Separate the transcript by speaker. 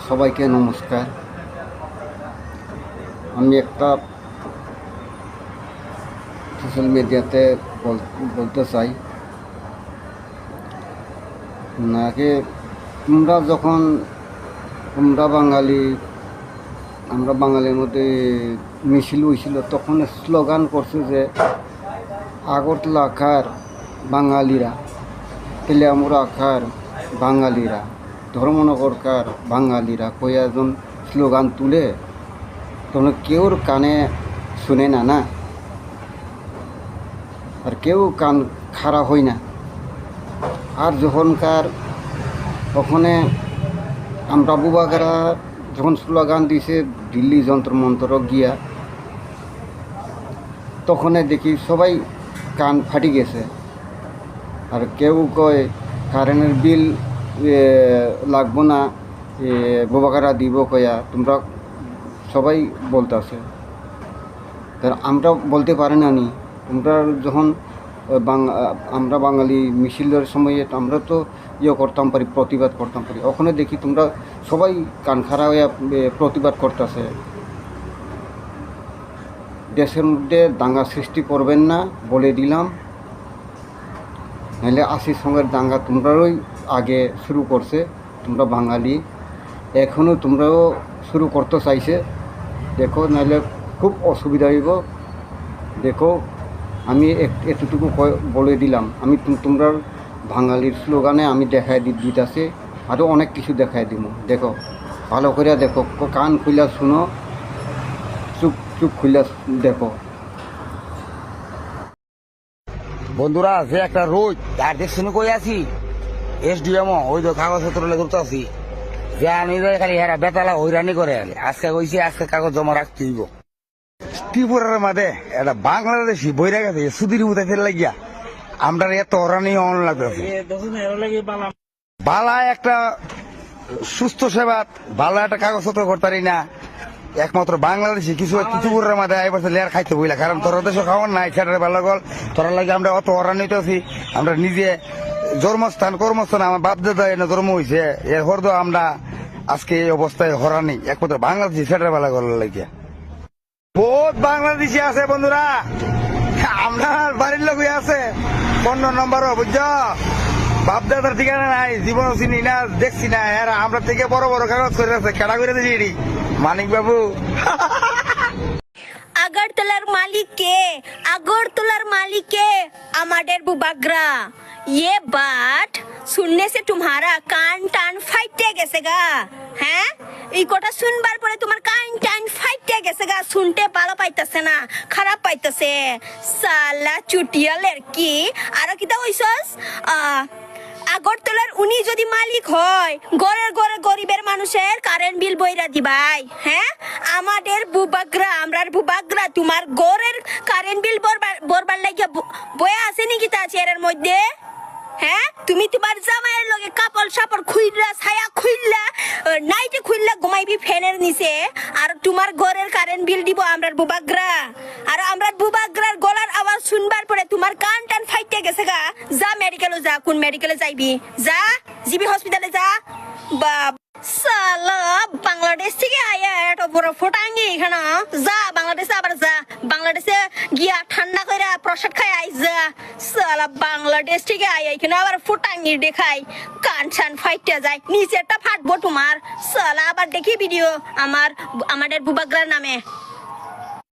Speaker 1: সবাইকে নমস্কার। আমি একটা সোশ্যাল মিডিয়াতে বলতে চাই নাকি তোমরা বাঙালি, আমরা বাঙালির মধ্যে মিছিল হয়েছিল, তখন স্লোগান করছে যে আগরতলা আখার বাঙালিরা, তেলিয়ামুড়া আখার বাঙালিরা, ধর্মনগরকার বাঙালিরা কয়ে একজন স্লোগান তুলে তখন কেউর কানে শুনে না আর কেউ কান খাড়া হয় না। আর ওখানে আমরা বুবাগারা যখন স্লোগান দিছে দিল্লি যন্ত্র মন্ত্র গিয়া, তখন দেখি সবাই কান ফাটি গেছে। আর কেউ কয় কারেন্টের বিল লাগবো না, বুবাগারা দিব কয়া তোমরা সবাই বলতেছে। আমরা বলতে পারি না নি, তোমরা যখন আমরা বাঙালি মিছিলের সময়ে আমরা তো করতাম পারি, প্রতিবাদ করতাম পারি। ওখানে দেখি তোমরা সবাই কান খাড়া হয়ে প্রতিবাদ করতেছে। দেশের মধ্যে দাঙ্গা সৃষ্টি করবেন না বলে দিলাম, নাহলে 80 সঙ্গের দাঙ্গা তোমরাই আগে শুরু করছে। তোমরা বাঙালি, এখনও তোমরাও শুরু করতে চাইছে। দেখো, নাহলে খুব অসুবিধা হইব। দেখো, আমি এতটুকু বলে দিলাম, আমি তোমরা বাঙালির স্লোগানে আমি দেখাই দিতেছি, আরও অনেক কিছু দেখাই দিব। দেখো, ভালো করে দেখো, কান খুলে শুনো, চুপ খুলে দেখো।
Speaker 2: বন্ধুরা, যে একটা রোজ তার দেখছেন কই আছি এসডিএম ওই তো কাগজপত্র লেগে আছি, যে আমি খালি হেরা বেতালা হইরানি করে আজকে কইছি আজকে কাগজ জমা রাখতে হইব। ত্রিপুরার মাঝে একটা বাংলাদেশি বইরা গেছে সুদির উঠে ফেলে লাগিয়া আমরা এত হরানি অন লাগতেছে। বালা একটা সুস্থ সেবা, ভালো একটা কাগজপত্র করতারি না, একমাত্র বাংলাদেশি কিছু ত্রিপুরার মাঝে এবার লেয়ার খাইতে বইলা। কারণ তোরা দেশে খাওয়ার নাই, সেটার ভালো গল তোরা লাগে আমরা অত হরানিতে আছি। আমরা নিজে জন্মস্থান কর্মস্থান আমার বাপ দাদা এনে জন্ম হয়েছে, এর হরদ আমরা আজকে এই অবস্থায় হরানি একমাত্র বাংলাদেশি, সেটার ভালো গল লাগিয়া। বহুত বাংলাদেশি আছে বন্ধুরা, আমরা বাড়ির লোক আছে 15 নম্বরও, বুঝছো? বাপ দাদার ঠিকানা নাই, জীবনও চিনি না, দেখছি না। এরা আমরা থেকে বড় বড় কাগজ করে আছে, খেলা করে দিয়েছি মানিক বাবু।
Speaker 3: আগরতলার मालिक के আমাদের বুবাগ্রা। ये बात सुनने से तुम्हारा कान टान फाइटे গেছে গা। হ্যাঁ, এই কথা শুনবার পরে তোমার কান টান ফাইটে গেছে গা, শুনতে ভালো পাইতেছে না, খারাপ পাইতেছে। সালা চুটিয়ালের কি আর কিতা হইছস? আগরতলার উনি যদি মালিক হয়, ঘরের ঘরে গরিবের মানুষের কারেন্ট বিল বইরা দিবাই। হ্যাঁ, আমাদের আমরার বুবাগ্রা তোমার ঘরের কারেন্ট বিল বরবার লাগিয়া বয়ে আছে নাকি তা চেয়ারের মধ্যে? হ্যাঁ, তুমি তোমার জামাইয়ের লগে কাপড় সাপড় খুইলা, ছায়া খুইলা, নাইটে খুইলা ঘুমাইবি ফ্যানের নিচে, আর তোমার ঘরের কারেন্ট বিল দিব আমরার বুবাগ্রা। আর আমরার বুবাগ্রার গলার আওয়াজ শুনবার পরে তোমার কান টান ফাইটে গেছে গা। যা মেডিকেলে যা, কোন মেডিকেলে যাইবি? যা জিবি হসপিটালে যা। সালা বাংলাদেশ থেকে আয়া এত বড় ফোটাঙ্গি এখানে। যা বাংলাদেশে, আবার যা বাংলাদেশে গিয়া ঠান্ডা করে প্রসাদ খাই আই যা। সালা বাংলাদেশ থেকে আয়া এখানে আবার ফোটাঙ্গি দেখাই, কান ছান ফাইটে যায়, নিচেরটা ফাটবো তোমার। সালা আবার দেখি ভিডিও আমাদের বুবাগ্রার নামে।